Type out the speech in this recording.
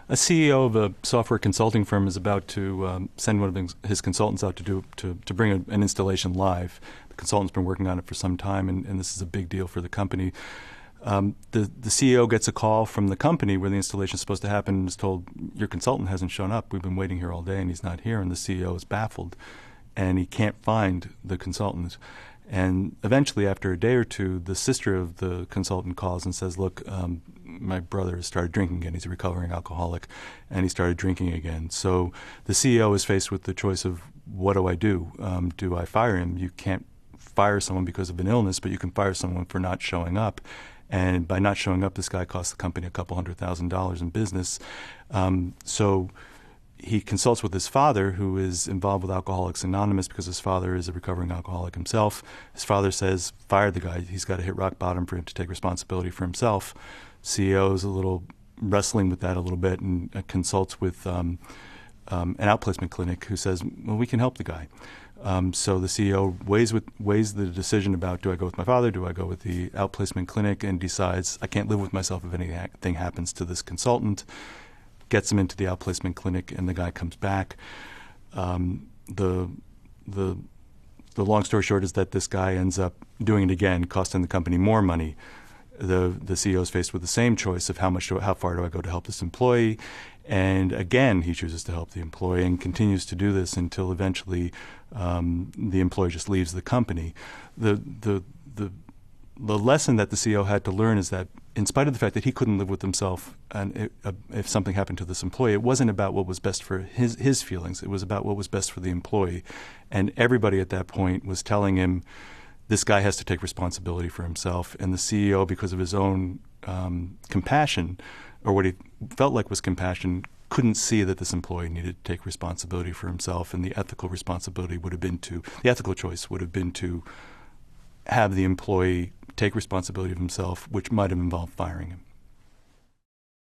A CEO of a software consulting firm is about to send one of his consultants out to bring an installation live. The consultant's been working on it for some time, and this is a big deal for the company. The CEO gets a call from the company where the installation is supposed to happen and is told, your consultant hasn't shown up. We've been waiting here all day and he's not here. And the CEO is baffled and he can't find the consultant. And eventually, after a day or two, the sister of the consultant calls and says, look, my brother has started drinking again. He's a recovering alcoholic, and he started drinking again. So the CEO is faced with the choice of, what do I do? Do I fire him? You can't fire someone because of an illness, but you can fire someone for not showing up. And by not showing up, this guy cost the company a couple $100,000 in business. So he consults with his father, who is involved with Alcoholics Anonymous because his father is a recovering alcoholic himself. His father says, fire the guy. He's got to hit rock bottom for him to take responsibility for himself. CEO is a little wrestling with that a little bit and consults with an outplacement clinic who says, well, we can help the guy. So the CEO weighs the decision about, do I go with my father, do I go with the outplacement clinic, and decides, I can't live with myself if anything happens to this consultant. Gets him into the outplacement clinic, and the guy comes back. The long story short is that this guy ends up doing it again, costing the company more money. The CEO is faced with the same choice of how far do I go to help this employee, and again he chooses to help the employee and continues to do this until eventually the employee just leaves the company. The lesson that the CEO had to learn is that, in spite of the fact that he couldn't live with himself, and if something happened to this employee, it wasn't about what was best for his feelings. It was about what was best for the employee. And everybody at that point was telling him, this guy has to take responsibility for himself. And the CEO, because of his own compassion, or what he felt like was compassion, couldn't see that this employee needed to take responsibility for himself. And the ethical choice would have been to have the employee take responsibility of himself, which might have involved firing him.